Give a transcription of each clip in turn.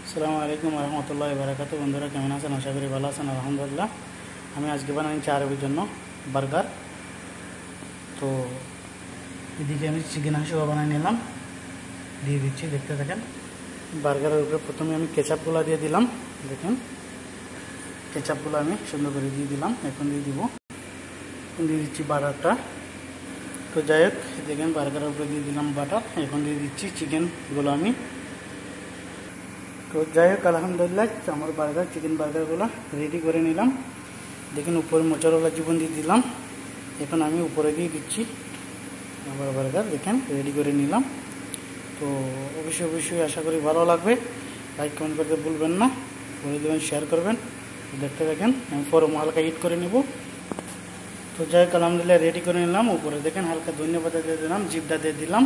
আসসালামু আলাইকুম রহমতুল্লাহি বারাকাতু। বন্ধুরা কেমন আছেন? আশা করি ভালো আছেন। আলহামদুলিল্লাহ। আমি আজকে বানাচ্ছি আরবের জন্য বার্গার। তো এদিকে আমি চিকেন হাঁসও বানিয়ে নিলাম, দিয়ে দিচ্ছি, দেখতে থাকেন। বার্গারের উপরে প্রথমে আমি কেচাপগুলো দিয়ে দিলাম। দেখেন, কেচাপগুলো আমি সুন্দর করে দিয়ে দিলাম। এখন দিয়ে দিচ্ছি বাটারটা। তো যাই হোক, দেখেন বার্গারের উপরে দিয়ে দিলাম বাটার। এখন দিয়ে দিচ্ছি চিকেনগুলো আমি। তো যাই হোক, আলহামদুলিল্লাহ আমার চিকেন বার্গারগুলো রেডি করে নিলাম। দেখেন উপরে মোচারেলা জীবন দিয়ে দিলাম। এখন আমি উপরে দিয়ে দিচ্ছি আমার বার্গার। দেখেন রেডি করে নিলাম। তো অবশ্যই আশা করি ভালো লাগবে। লাইক কমেন্ট করতে ভুলবেন না, করে দেবেন, শেয়ার করবেন। দেখতে দেখেন আমি ফরম হালকা হিট করে নেব। তো যাই হোক, আলহামদুলিল্লাহ রেডি করে নিলাম। উপরে দেখেন হালকা ধন্যবাদ দিয়ে দিলাম, জিপটা দিয়ে দিলাম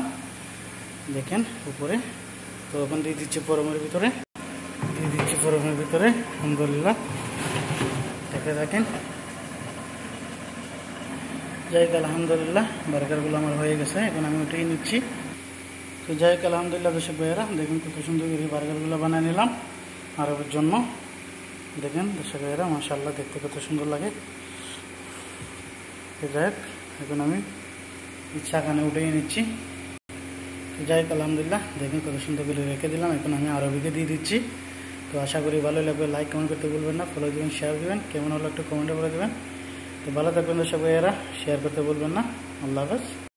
দেখেন উপরে। তো এখন দিয়ে দিচ্ছি ফরমের ভিতরে, আলহামদুলিল্লাহ দেখে থাকেন। যাই হোক, আলহামদুলিল্লাহ বার্গারগুলো আমার হয়ে গেছে। এখন আমি উঠিয়ে নিচ্ছি। তো যাই হোক, আলহামদুলিল্লাহ দর্শক ভাইয়েরা দেখেন কত সুন্দর করে বার্গারগুলো বানিয়ে নিলাম আরবের জন্য। দেখেন দর্শক ভাইয়েরা, মাশাআল্লাহ দেখতে কত সুন্দর লাগে। তো যাই হোক, এখন আমি ইচ্ছাখানে উঠিয়ে নিচ্ছি। তো যাই হোক, আলহামদুলিল্লাহ দেখেন কত সুন্দর করে রেখে দিলাম। এখন আমি আরবিকে দিয়ে দিচ্ছি। তো আশা করি ভালো লাগবে। লাইক কমেন্ট করতে ভুলবেন না, ফলো দেবেন, শেয়ার দেবেন। কেমন হলো একটু কমেন্টে বলে দেবেন। তো ভালো থাকবেন দর্শক ভাইয়েরা, শেয়ার করতে ভুলবেন না। আল্লাহ হাফেজ।